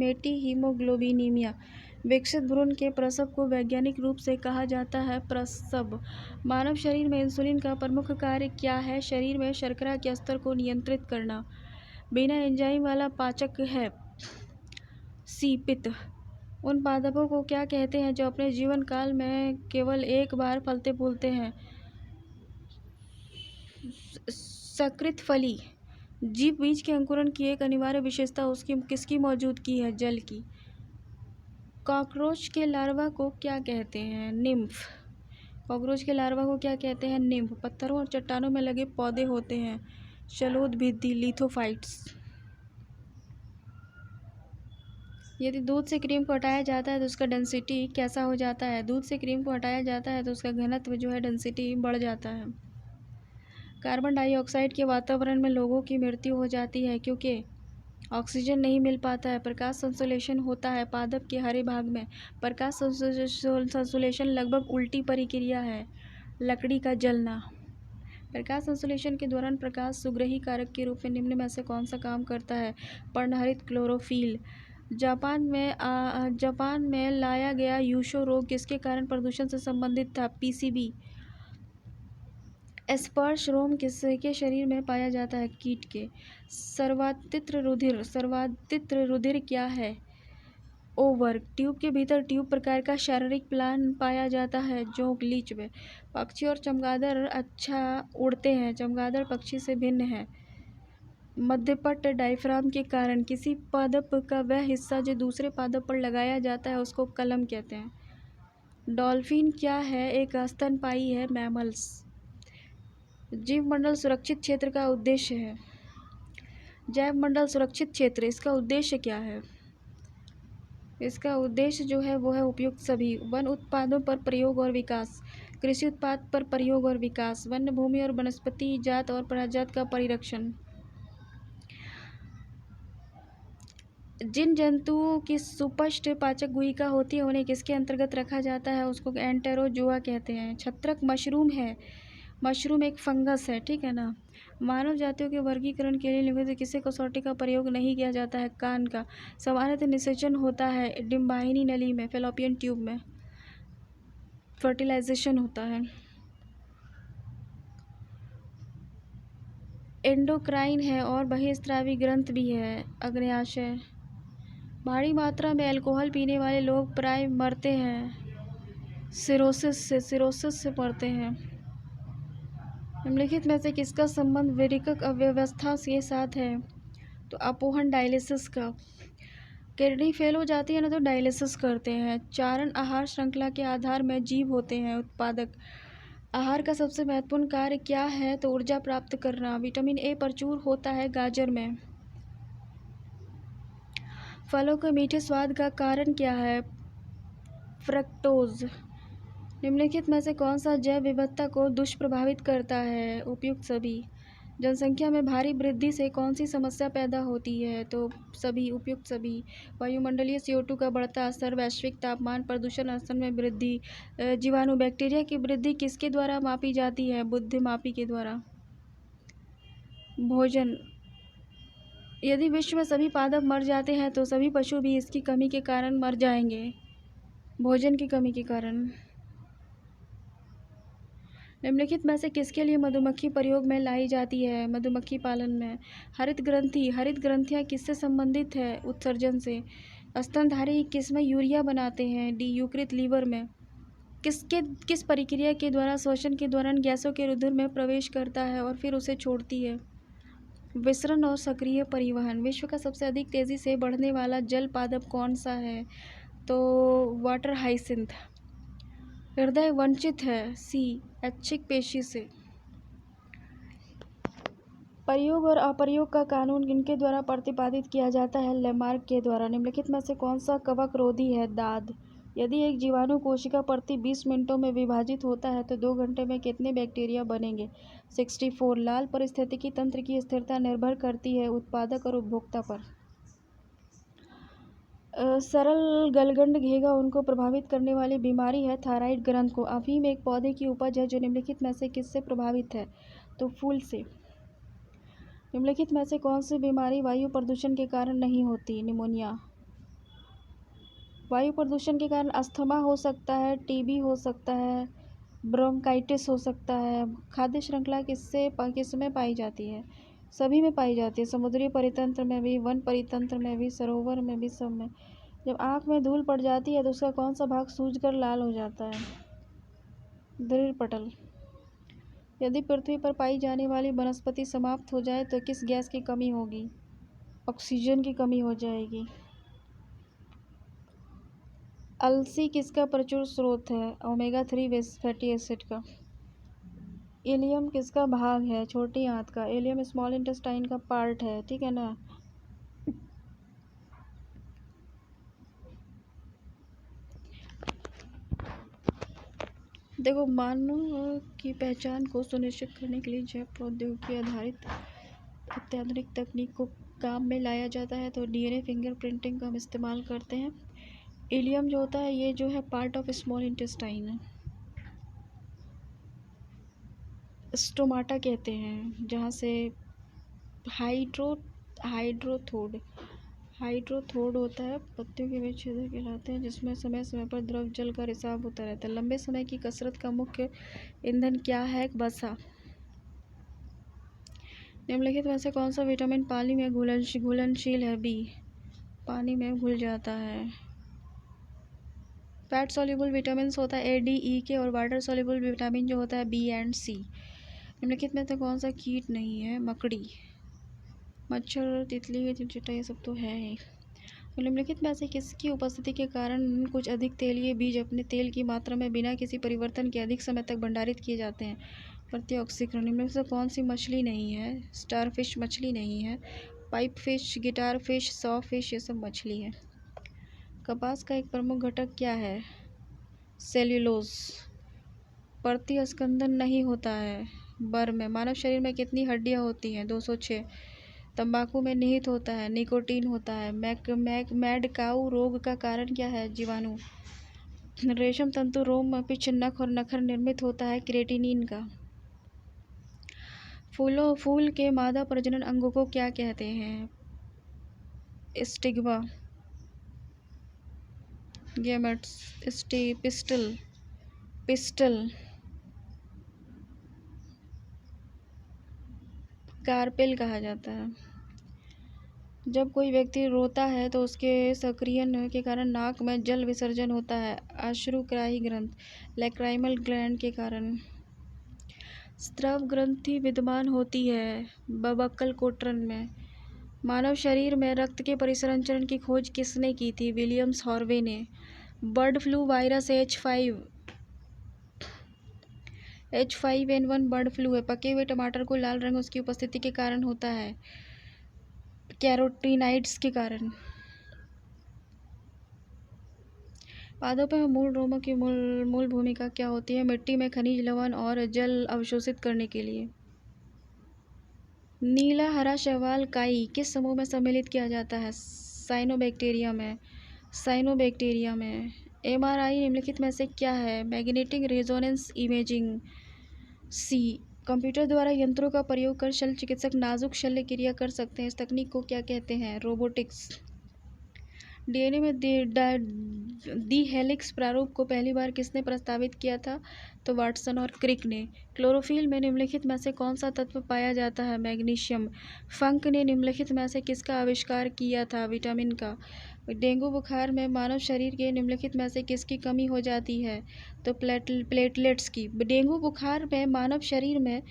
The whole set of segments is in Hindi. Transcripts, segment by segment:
प्रीमेटी हीमोग्लोबिनीमिया। विकसित भ्रूण के प्रसव को वैज्ञानिक रूप से कहा जाता है प्रसव। मानव शरीर में इंसुलिन का प्रमुख कार्य क्या है? शरीर में शर्करा के स्तर को नियंत्रित करना। बिना एंजाइम वाला पाचक है सी पित्त। उन पादपों को क्या कहते हैं जो अपने जीवन काल में केवल एक बार फलते फूलते हैं? सकृत फली। जीव बीज के अंकुरण की एक अनिवार्य विशेषता उसकी किसकी मौजूदगी है? जल की। कॉकरोच के लार्वा को क्या कहते हैं? निम्फ। कॉकरोच के लार्वा को क्या कहते हैं? निम्फ। पत्थरों और चट्टानों में लगे पौधे होते हैं शलोदभित्ति, लिथोफाइट्स। यदि दूध से क्रीम को हटाया जाता है तो उसका डेंसिटी कैसा हो जाता है? दूध से क्रीम को हटाया जाता है तो उसका घनत्व जो है डेंसिटी बढ़ जाता है। कार्बन डाइऑक्साइड के वातावरण में लोगों की मृत्यु हो जाती है क्योंकि ऑक्सीजन नहीं मिल पाता है। प्रकाश संश्लेषण होता है पादप के हरे भाग में। प्रकाश संश्लेषण लगभग उल्टी प्रक्रिया है। लकड़ी का जलना। प्रकाश संश्लेषण के दौरान प्रकाश सुग्रही कारक के रूप में निम्न में से कौन सा काम करता है? पर्णहरित क्लोरोफिल। जापान में लाया गया यूशो रोग किसके कारण प्रदूषण से संबंधित था? पीसीबी। स्पर्श रोम किसके शरीर में पाया जाता है? कीट के। सर्वातित्र रुधिर क्या है? ओवर। ट्यूब के भीतर ट्यूब प्रकार का शारीरिक प्लान पाया जाता है जोंक लीच में। पक्षी और चमगादड़ अच्छा उड़ते हैं। चमगादड़ पक्षी से भिन्न है। मध्यपट डायफ्राम के कारण किसी पादप का वह हिस्सा जो दूसरे पादप पर लगाया जाता है उसको कलम कहते हैं। डॉल्फिन क्या है? एक स्तनपायी है। मैमल्स। जीव मंडल सुरक्षित क्षेत्र का उद्देश्य है। जैव मंडल सुरक्षित क्षेत्र, इसका उद्देश्य क्या है? इसका उद्देश्य जो है वो है उपयुक्त सभी। वन उत्पादों पर प्रयोग और विकास। कृषि उत्पाद पर प्रयोग और विकास। वन्य भूमि और वनस्पति जात और प्रजात का परिरक्षण। जिन जंतुओं की सुस्पष्ट पाचक गुहिका होती है उन्हें किसके अंतर्गत रखा जाता है? उसको एंटेरोजोआ कहते हैं। छत्रक मशरूम है। मशरूम एक फंगस है, ठीक है ना। मानव जातियों के वर्गीकरण के लिए निम्नलिखित किसी कसौटी का प्रयोग नहीं किया जाता है? कान का। सामान्यतः निषेचन होता है डिम्बाहिनी नली में, फैलोपियन ट्यूब में। फर्टिलाइजेशन होता है। एंडोक्राइन है और बहिस्रावी ग्रंथ भी है। अग्न्याशय। भारी मात्रा में अल्कोहल पीने वाले लोग प्राय मरते हैं सिरोसिस से मरते हैं। निम्नलिखित में से किसका संबंध विरिकक अव्यवस्था के साथ है? तो अपोहन डायलिसिस का। किडनी फेल हो जाती है ना तो डायलिसिस करते हैं। चारण आहार श्रृंखला के आधार में जीव होते हैं उत्पादक। आहार का सबसे महत्वपूर्ण कार्य क्या है? तो ऊर्जा प्राप्त करना। विटामिन ए प्रचुर होता है गाजर में। फलों के मीठे स्वाद का कारण क्या है? फ्रक्टोज। निम्नलिखित में से कौन सा जैव विविधता को दुष्प्रभावित करता है? उपयुक्त सभी। जनसंख्या में भारी वृद्धि से कौन सी समस्या पैदा होती है? तो सभी, उपयुक्त सभी। वायुमंडलीय CO2 का बढ़ता असर, वैश्विक तापमान, प्रदूषण स्तर में वृद्धि। जीवाणु बैक्टीरिया की वृद्धि किसके द्वारा मापी जाती है? बुद्धिमापी के द्वारा। भोजन। यदि विश्व में सभी पादप मर जाते हैं तो सभी पशु भी इसकी कमी के कारण मर जाएंगे, भोजन की कमी के कारण। निम्नलिखित में से किसके लिए मधुमक्खी प्रयोग में लाई जाती है? मधुमक्खी पालन में। हरित ग्रंथि। हरित ग्रंथियां किससे संबंधित है? उत्सर्जन से। स्तनधारी किसमें यूरिया बनाते हैं? डी यकृत लीवर में। किस प्रक्रिया के द्वारा श्वसन के दौरान गैसों के रुधिर में प्रवेश करता है और फिर उसे छोड़ती है? विसरण और सक्रिय परिवहन। विश्व का सबसे अधिक तेजी से बढ़ने वाला जल पादप कौन सा है? तो वाटर हाइसिंथ। हृदय वंचित है सी ऐच्छिक पेशी से। प्रयोग और अप्रयोग का कानून किनके द्वारा प्रतिपादित किया जाता है? लेमार्क के द्वारा। निम्नलिखित में से कौन सा कवक रोधी है? दाद। यदि एक जीवाणु कोशिका प्रति 20 मिनटों में विभाजित होता है तो 2 घंटे में कितने बैक्टीरिया बनेंगे? 64। लाल पारिस्थितिकी तंत्र की स्थिरता निर्भर करती है उत्पादक और उपभोक्ता पर। सरल गलगंड घेगा उनको प्रभावित करने वाली बीमारी है थायराइड ग्रंथ को। अफीम एक पौधे की उपज है जो निम्नलिखित में से किससे प्रभावित है? तो फूल से। निम्नलिखित में से कौन सी बीमारी वायु प्रदूषण के कारण नहीं होती? निमोनिया। वायु प्रदूषण के कारण अस्थमा हो सकता है, टीबी हो सकता है, ब्रोंकाइटिस हो सकता है। खाद्य श्रृंखला किसमें पाई जाती है? सभी में पाई जाती है, समुद्री परितंत्र में भी, वन परितंत्र में भी, सरोवर में भी, सब में। जब आँख में धूल पड़ जाती है तो उसका कौन सा भाग सूजकर लाल हो जाता है? दृढ़ पटल। यदि पृथ्वी पर पाई जाने वाली वनस्पति समाप्त हो जाए तो किस गैस की कमी होगी? ऑक्सीजन की कमी हो जाएगी। अलसी किसका प्रचुर स्रोत है? ओमेगा 3 फैटी एसिड का। इलियम किसका भाग है? छोटी आंत का। इलियम स्मॉल इंटेस्टाइन का पार्ट है, ठीक है ना। देखो, मानव की पहचान को सुनिश्चित करने के लिए जैव प्रौद्योगिकी आधारित अत्याधुनिक तकनीक को काम में लाया जाता है, तो डीएनए फिंगरप्रिंटिंग का हम इस्तेमाल करते हैं। इलियम जो होता है, ये जो है पार्ट ऑफ स्मॉल इंटेस्टाइन है। स्टोमाटा कहते हैं, जहाँ से हाइड्रोथोड होता है, पत्तियों के बीच छिद्र कहलाते हैं, जिसमें समय समय पर द्रव जल का रिसाव होता रहता है। लंबे समय की कसरत का मुख्य ईंधन क्या है? वसा। निम्नलिखित में से कौन सा विटामिन पानी में घुलनशील है? बी, पानी में घुल जाता है। फैट सॉल्युबल विटामिन होता है ए, डी, ई के, और वाटर सॉल्युबल विटामिन जो होता है बी एंड सी। निम्नलिखित में से कौन सा कीट नहीं है? मकड़ी, मच्छर, तितली, चिमचिटा, ये सब तो है ही। निम्नलिखित में से किसकी उपस्थिति के कारण कुछ अधिक तेलीय बीज अपने तेल की मात्रा में बिना किसी परिवर्तन के अधिक समय तक भंडारित किए जाते हैं? प्रत्योक्सीकरण। निम्न में से कौन सी मछली नहीं है? स्टारफिश मछली नहीं है। Pipe fish, guitar fish, saw fish, ये सब मछली है। कपास का एक प्रमुख घटक क्या है? सेल्यूलोज। प्रतिस्कंदन नहीं होता है बर में। मानव शरीर में कितनी हड्डियां होती हैं? 206। तंबाकू में निहित होता है, निकोटीन होता है। मैड काऊ रोग का कारण क्या है? जीवाणु। रेशम तंतु रोम, पिच, नख और नखर निर्मित होता है केराटिनिन का। फूल के मादा प्रजनन अंगों को क्या कहते हैं? स्टिग्मा, गैमेट्स, पिस्टल, कार्पेल कहा जाता है। जब कोई व्यक्ति रोता है तो उसके सक्रियण के कारण नाक में जल विसर्जन होता है। अश्रुग्राही ग्रंथ, लैक्राइमल ग्लैंड के कारण। स्राव ग्रंथि विद्यमान होती है बवक्कल कोटरन में। मानव शरीर में रक्त के परिसंचरण की खोज किसने की थी? विलियम्स हॉर्वे ने। Bird flu virus H5N1 bird flu है। पके हुए टमाटर को लाल रंग उसकी उपस्थिति के कारण होता है, कैरोटीनाइड्स के कारण। पादपों में मूल रोमों की मूल भूमिका क्या होती है? मिट्टी में खनिज, लवण और जल अवशोषित करने के लिए। नीला हरा शैवाल काई किस समूह में सम्मिलित किया जाता है? साइनोबैक्टीरिया में। MRI निम्नलिखित में से क्या है? Magnetic resonance imaging. C, computer द्वारा यंत्रों का प्रयोग कर शल्य चिकित्सक नाजुक शल्य क्रिया कर सकते हैं। इस तकनीक को क्या कहते हैं? रोबोटिक्स। डीएनए में दी हेलिक्स प्रारूप को पहली बार किसने प्रस्तावित किया था? तो वाटसन और क्रिक ने। क्लोरोफिल में निम्नलिखित में से कौन सा तत्व पाया जाता है? मैग्नीशियम। फंक ने निम्नलिखित में से किसका आविष्कार किया था? विटामिन का। डेंगू बुखार में मानव शरीर के निम्नलिखित में से किसकी कमी हो जाती है? तो प्लेटलेट्स की। डेंगू बुखार में मानव शरीर में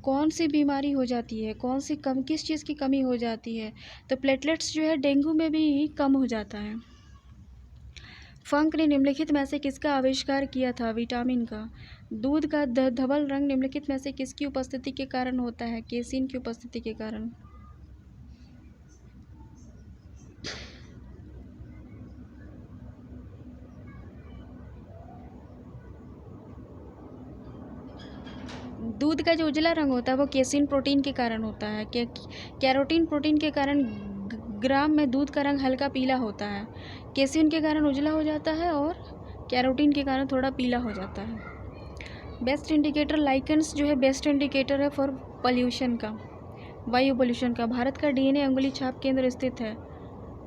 कौन सी बीमारी हो जाती है? किस चीज़ की कमी हो जाती है? तो प्लेटलेट्स जो है डेंगू में भी कम हो जाता है। फंक ने निम्नलिखित में से किसका आविष्कार किया था? विटामिन का। दूध का धवल रंग निम्नलिखित में से किसकी उपस्थिति के कारण होता है? केसिन की उपस्थिति के कारण। दूध का जो उजला रंग होता है वो केसिन प्रोटीन के कारण होता है। कैरोटीन प्रोटीन के कारण ग्राम में दूध का रंग हल्का पीला होता है। केसिन के कारण उजला हो जाता है और कैरोटीन के कारण थोड़ा पीला हो जाता है। बेस्ट इंडिकेटर लाइकेंस जो है बेस्ट इंडिकेटर है फॉर पॉल्यूशन का, वायु पोल्यूशन का। भारत का डीएनए अंगुली छाप केंद्र स्थित है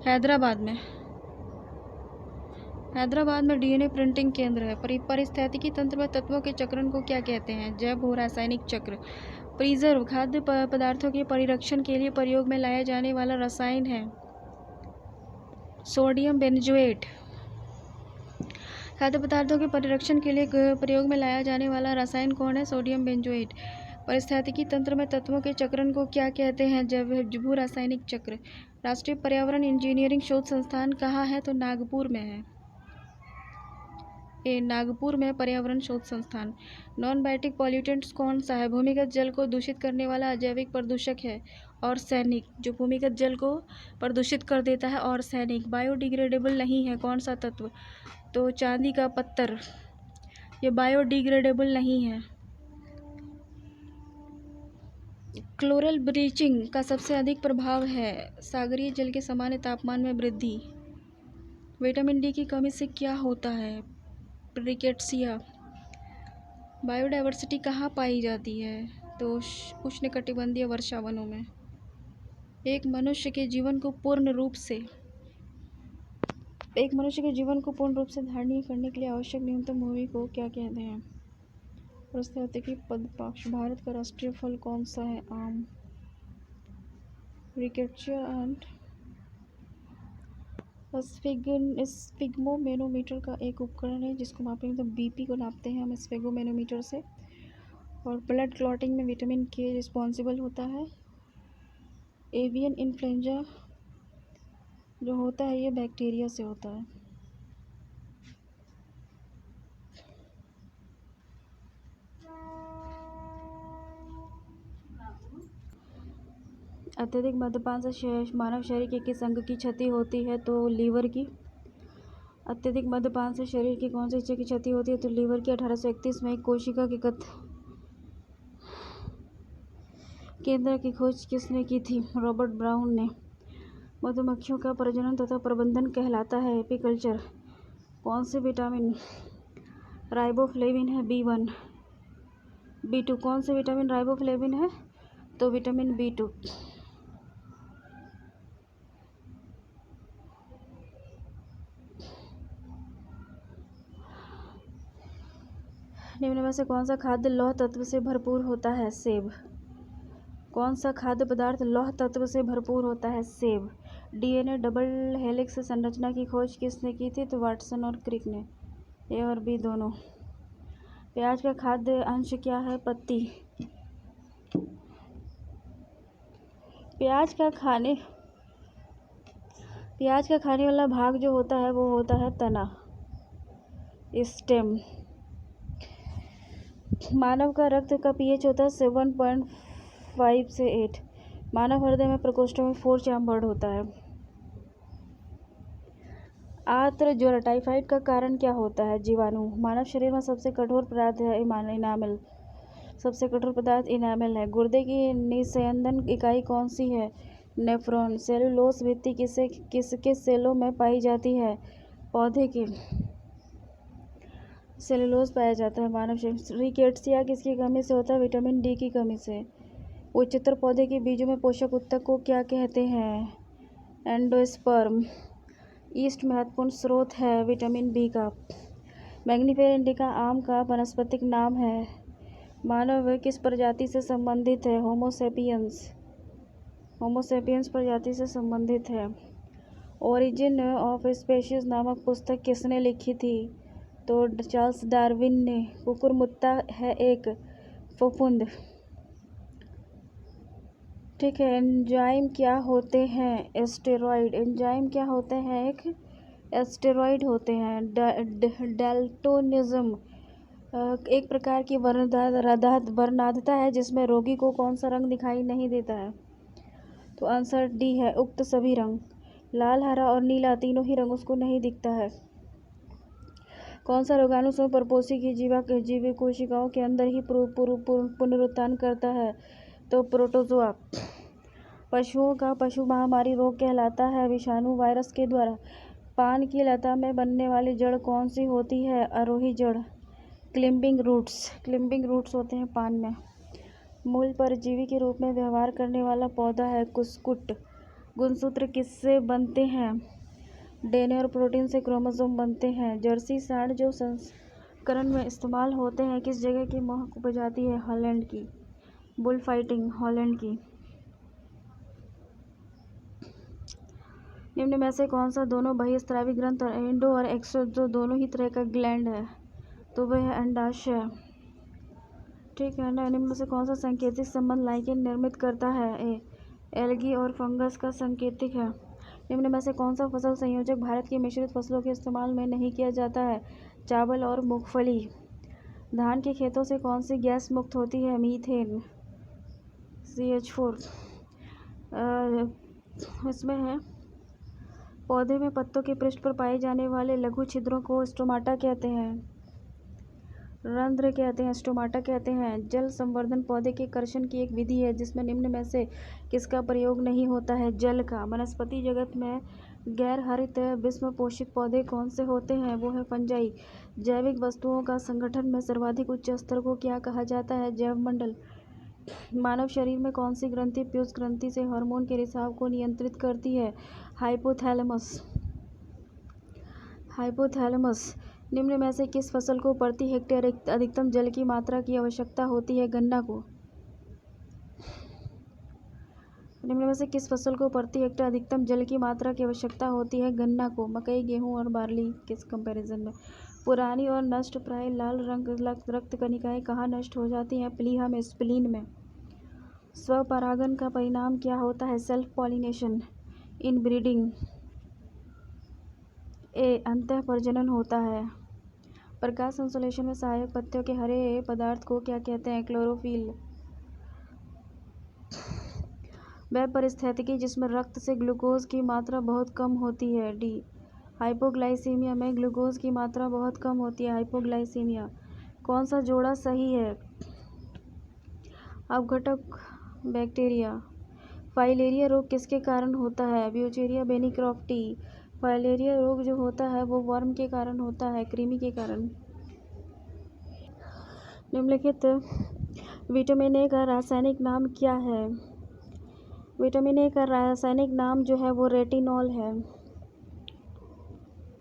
हैदराबाद में। हैदराबाद में डीएनए प्रिंटिंग केंद्र है। पारिस्थितिकी तंत्र में तत्वों के चक्रण को क्या कहते हैं? जैव भू रासायनिक चक्र। प्रिजर्व खाद्य पदार्थों के परिरक्षण के लिए प्रयोग में लाया जाने वाला रसायन है सोडियम बेंजोएट। खाद्य पदार्थों के परिरक्षण के लिए प्रयोग में लाया जाने वाला रसायन कौन है? Sodium benzoate. पारिस्थितिकी तंत्र में तत्वों के चक्रण को क्या कहते हैं? जैव भू रासायनिक चक्र। राष्ट्रीय पर्यावरण इंजीनियरिंग शोध संस्थान कहाँ है? तो नागपुर में है। नागपुर में पर्यावरण शोध संस्थान। नॉन बायोटिक पॉल्यूटेंट्स कौन सा है? भूमिगत जल को दूषित करने वाला अजैविक प्रदूषक है और सैनिक, जो भूमिगत जल को प्रदूषित कर देता है। और सैनिक बायोडिग्रेडेबल नहीं है। कौन सा तत्व? तो चांदी का पत्थर, ये बायोडिग्रेडेबल नहीं है। क्लोरल ब्लीचिंग का सबसे अधिक प्रभाव है सागरीय जल के सामान्य तापमान में वृद्धि। विटामिन डी की कमी से क्या होता है? रिकेट्सिया। बायोडायवर्सिटी कहाँ पाई जाती है? तो उष्णकटिबंधीय वर्षावनों में। एक मनुष्य के जीवन को पूर्ण रूप से धारणीय करने के लिए आवश्यक न्यूनतम भूमि को क्या कहते हैं? पारिस्थितिकी पदपाक्ष। भारत का राष्ट्रीय फल कौन सा है? आम। रिकेट्सिया एंड स्फिग्मोमेनोमीटर का एक उपकरण है जिसको मापने में, तो बीपी को नापते हैं हम स्फिग्मोमेनोमीटर से। और ब्लड क्लॉटिंग में विटामिन के रिस्पॉन्सिबल होता है। एवियन इन्फ्लुएंजा जो होता है ये बैक्टीरिया से होता है। अत्यधिक मद्यपान से मानव शरीर के किस अंग की क्षति होती है? तो लीवर की। अत्यधिक मद्यपान से शरीर की कौन सी हिस्से की क्षति होती है? तो लीवर की। 1831 में एक कोशिका के केंद्र की खोज किसने की थी? रॉबर्ट ब्राउन ने। मधुमक्खियों का प्रजनन तथा प्रबंधन कहलाता है एपीकल्चर। कौन से विटामिन राइबोफ्लेविन है? B1 B2। कौन से विटामिन राइबोफ्लेविन है? तो विटामिन B2। निम्न में से कौन सा खाद्य लौह तत्व से भरपूर होता है? सेब। कौन सा खाद्य पदार्थ लौह तत्व से भरपूर होता है? सेब। डीएनए डबल हेलिक्स संरचना की खोज किसने की थी? तो वाटसन और क्रिक ने। ए और बी दोनों। प्याज का खाद्य अंश क्या है? पत्ती। प्याज का खाने वाला भाग जो होता है वो होता है तना, स्टेम। मानव का रक्त का पीएच होता है 7.5 से 8। मानव हृदय में प्रकोष्ठों में 4 चैम्बर्ड होता है। आंत्र ज्वर टाइफाइड का कारण क्या होता है? जीवाणु। मानव शरीर में सबसे कठोर पदार्थ है इनामेल। सबसे कठोर पदार्थ इनामेल है। गुर्दे की निस्यंदन इकाई कौन सी है? नेफ्रॉन। सेलुलोज भित्ति किसके सेलों में पाई जाती है? पौधे के। सेलुलोज पाया जाता है मानव शरीर। रिकेट्सिया किसकी कमी से होता है? विटामिन डी की कमी से। उच्चतर पौधे के बीजों में पोषक ऊतक को क्या कहते हैं? एंडोस्पर्म। ईस्ट महत्वपूर्ण स्रोत है विटामिन बी का। मैग्नीफेरा इंडिका आम का वनस्पतिक नाम है। मानव किस प्रजाति से संबंधित है? होमोसेपियंस प्रजाति से संबंधित है। ओरिजिन ऑफ स्पीशीज नामक पुस्तक किसने लिखी थी? तो चार्ल्स डार्विन ने। कुकुरमुत्ता है एक फफूंद। ठीक है। एंजाइम क्या होते हैं? एस्टेरॉइड। एंजाइम क्या होते हैं? एक एस्टेरॉइड होते हैं। डाल्टोनिज्म एक प्रकार की वर्णाधता है जिसमें रोगी को कौन सा रंग दिखाई नहीं देता है? तो आंसर डी है उक्त सभी रंग। लाल, हरा और नीला तीनों ही रंग उसको नहीं दिखता है। कौन सा रोगाणु स्वयं परपोषी की जीवी कोशिकाओं के अंदर ही पुनरुत्थान करता है? तो प्रोटोजोआ। पशुओं का पशु महामारी रोग कहलाता है विषाणु वायरस के द्वारा। पान की लता में बनने वाली जड़ कौन सी होती है? आरोही जड़। क्लिम्बिंग रूट्स होते हैं पान में। मूल परजीवी के रूप में व्यवहार करने वाला पौधा है कुस्कुट। गुणसूत्र किससे बनते हैं? डीएनए और प्रोटीन से क्रोमोसोम बनते हैं। जर्सी सांड जो संकरण में इस्तेमाल होते हैं किस जगह की प्रजाति है? हॉलैंड की। बुल फाइटिंग हॉलैंड की। निम्न में से कौन सा दोनों बहिस्रावी ग्रंथ और एंडो और एक्सो जो दोनों ही तरह का ग्लैंड है? तो वह है अंडाशय। ठीक है ना। निम्न में से कौन सा सांकेतिक संबंध लाइकेन निर्मित करता है? ए एल्गी और फंगस का सांकेतिक है। निम्न में से कौन सा फसल संयोजक भारत की मिश्रित फसलों के इस्तेमाल में नहीं किया जाता है? चावल और मूंगफली। धान के खेतों से कौन सी गैस मुक्त होती है? Methane CH4। इसमें है पौधे में पत्तों के पृष्ठ पर पाए जाने वाले लघु छिद्रों को स्टोमाटा कहते हैं। रंध्र कहते हैं, स्टोमाटा कहते हैं। जल संवर्धन पौधे के कर्षण की एक विधि है जिसमें निम्न में से किसका प्रयोग नहीं होता है? जल का। वनस्पति जगत में गैर हरित विषम पोषित पौधे कौन से होते हैं? वो है फंजाई। जैविक वस्तुओं का संगठन में सर्वाधिक उच्च स्तर को क्या कहा जाता है? जैव मंडल। मानव शरीर में कौन सी ग्रंथि पीयूष ग्रंथि से हार्मोन के रिसाव को नियंत्रित करती है? हाइपोथैलेमस। हाइपोथैलेमस। निम्न में से किस फसल को प्रति हेक्टेयर अधिकतम जल की मात्रा की आवश्यकता होती है? गन्ना को। निम्न में से किस फसल को प्रति हेक्टेयर अधिकतम जल की मात्रा की आवश्यकता होती है? गन्ना को। मकई, गेहूं और बार्ली किस कंपैरिजन में? पुरानी और नष्ट प्राय लाल रंग रक्त कणिकाएं कहाँ नष्ट हो जाती हैं? प्लीहा में, स्प्लीन में। स्वपरागन का परिणाम क्या होता है? Self pollination, inbreeding. ए अंतः प्रजनन होता है। प्रकाश संश्लेषण में सहायक पत्तियों के हरे पदार्थ को क्या कहते हैं? क्लोरोफिल। वह परिस्थिति जिसमें रक्त से ग्लूकोज की मात्रा बहुत कम होती है। डी हाइपोग्लाइसीमिया में ग्लूकोज की मात्रा बहुत कम होती है, हाइपोग्लाइसीमिया। कौन सा जोड़ा सही है? अपघटक बैक्टीरिया। फाइलेरिया रोग किसके कारण होता है? ब्यूचेरिया बेनीक्रॉफ्टी। फाइलेरिया रोग जो होता है वो वर्म के कारण होता है, कृमि के कारण। निम्नलिखित विटामिन ए का रासायनिक नाम क्या है? विटामिन ए का रासायनिक नाम जो है वो रेटिनॉल है।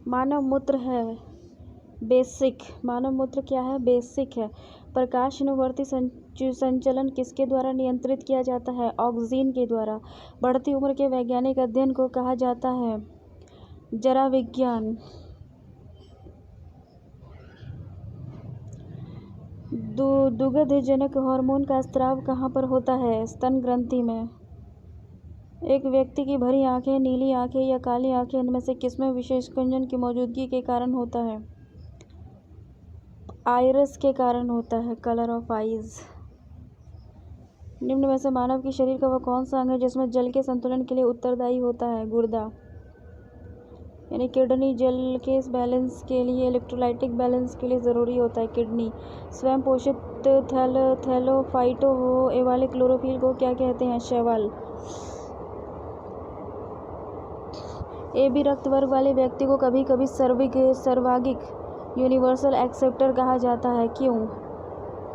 मानव मूत्र है बेसिक। मानव मूत्र क्या है? बेसिक है। प्रकाशनुवर्ती संचलन किसके द्वारा नियंत्रित किया जाता है? ऑक्सीन के द्वारा। बढ़ती उम्र के वैज्ञानिक अध्ययन को कहा जाता है? जरा विज्ञान। दुग्धजनक हार्मोन का स्राव कहाँ पर होता है? स्तन ग्रंथि में। एक व्यक्ति की भरी आंखें, नीली आंखें या काली आंखें इनमें से किसमें विशेष कुंजन की मौजूदगी के कारण होता है? आइरिस के कारण होता है, कलर ऑफ आइज। निम्न में से मानव के शरीर का वह कौन सा अंग है जिसमें जल के संतुलन के लिए उत्तरदायी होता है? गुर्दा यानी किडनी। जल के बैलेंस के लिए, इलेक्ट्रोलाइटिक बैलेंस के लिए ज़रूरी होता है किडनी। स्वयं पोषित थैलोफाइटो वाले क्लोरोफिल को क्या कहते हैं? शैवाल। AB रक्त वर्ग वाले व्यक्ति को कभी कभी सर्वागिक यूनिवर्सल एक्सेप्टर कहा जाता है। क्यों?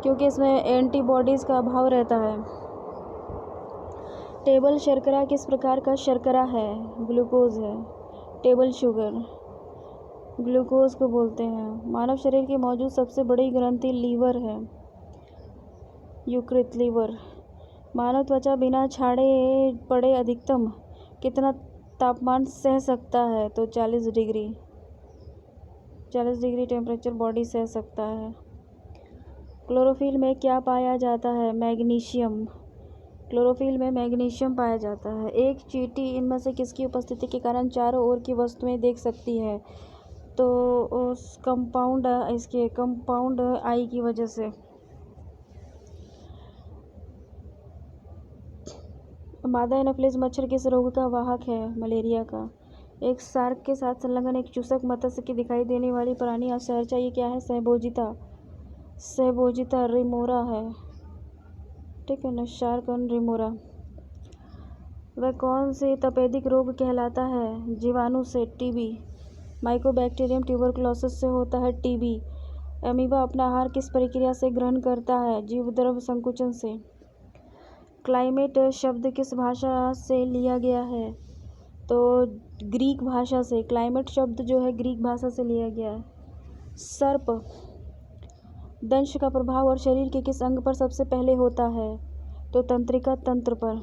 क्योंकि इसमें एंटीबॉडीज़ का अभाव रहता है। टेबल शर्करा किस प्रकार का शर्करा है? ग्लूकोज है। टेबल शुगर ग्लूकोज को बोलते हैं। मानव शरीर की मौजूद सबसे बड़ी ग्रंथि लीवर है, यकृत, लीवर। मानव त्वचा बिना छाड़े पड़े अधिकतम कितना तापमान सह सकता है? तो 40 डिग्री। 40 डिग्री टेम्परेचर बॉडी सह सकता है। क्लोरोफिल में क्या पाया जाता है? मैग्नीशियम। क्लोरोफिल में मैग्नीशियम पाया जाता है। एक चींटी इनमें से किसकी उपस्थिति के कारण चारों ओर की वस्तुएं देख सकती है? तो उस कंपाउंड आई की वजह से। मादा एनाफिलिस मच्छर किस रोग का वाहक है? मलेरिया का। एक शार्क के साथ संलग्न एक चूसक मत्स्य की दिखाई देने वाली प्राणी आश्चर्यचर्चा ये क्या है? सहभोजिता रिमोरा है। ठीक है ना, शार्क और रिमोरा। वह कौन से तपेदिक रोग कहलाता है? जीवाणु से, टीबी। माइकोबैक्टीरियम ट्यूबरकुलोसिस से होता है टीबी। अमीबा अपना आहार किस प्रक्रिया से ग्रहण करता है? जीवद्रव्य संकुचन से। क्लाइमेट शब्द किस भाषा से लिया गया है? तो ग्रीक भाषा से, क्लाइमेट शब्द जो है ग्रीक भाषा से लिया गया है। सर्प दंश का प्रभाव और शरीर के किस अंग पर सबसे पहले होता है? तो तंत्रिका तंत्र पर।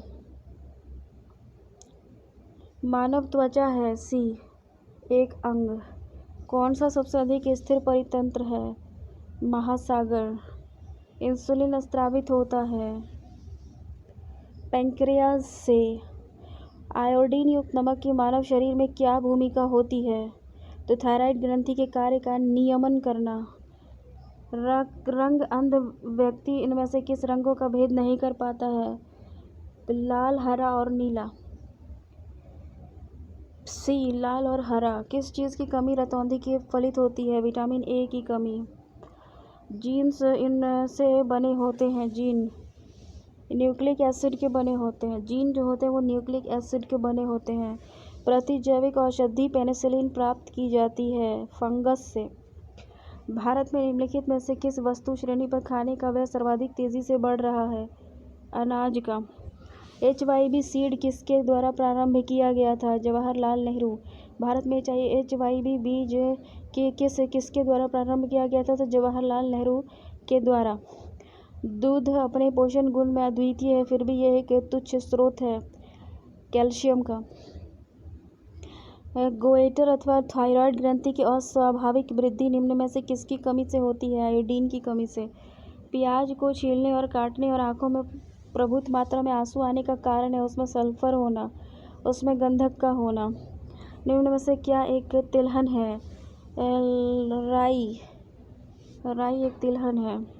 मानव त्वचा है सी एक अंग। कौन सा सबसे अधिक स्थिर परितंत्र है? महासागर। इंसुलिन स्रावित होता है पैंक्रियाज से। आयोडीन युक्त नमक की मानव शरीर में क्या भूमिका होती है? तो थायराइड ग्रंथि के कार्य का नियमन करना। रंग अंध व्यक्ति इनमें से किस रंगों का भेद नहीं कर पाता है? लाल, हरा और नीला। सी लाल और हरा। किस चीज़ की कमी रतौंधी की फलित होती है? विटामिन ए की कमी। जीन्स इनसे बने होते हैं। जीन न्यूक्लिक एसिड के बने होते हैं। जीन जो होते हैं वो न्यूक्लिक एसिड के बने होते हैं। प्रतिजैविक औषधि पेनिसिलिन प्राप्त की जाती है फंगस से। भारत में निम्नलिखित में से किस वस्तु श्रेणी पर खाने का व्यय सर्वाधिक तेजी से बढ़ रहा है? अनाज का। HIV सीड किसके द्वारा प्रारंभ किया गया था? जवाहरलाल नेहरू। भारत में HIV बीज किसके द्वारा प्रारंभ किया गया था? तो जवाहरलाल नेहरू के द्वारा। दूध अपने पोषण गुण में अद्वितीय है, फिर भी यह एक तुच्छ स्रोत है कैल्शियम का। गोइटर अथवा थायराइड ग्रंथि की अस्वाभाविक वृद्धि निम्न में से किसकी कमी से होती है? आयोडीन की कमी से। प्याज को छीलने और काटने और आंखों में प्रभुत मात्रा में आंसू आने का कारण है उसमें सल्फर होना, उसमें गंधक का होना। निम्न में से क्या एक तिलहन है? राई एक तिलहन है।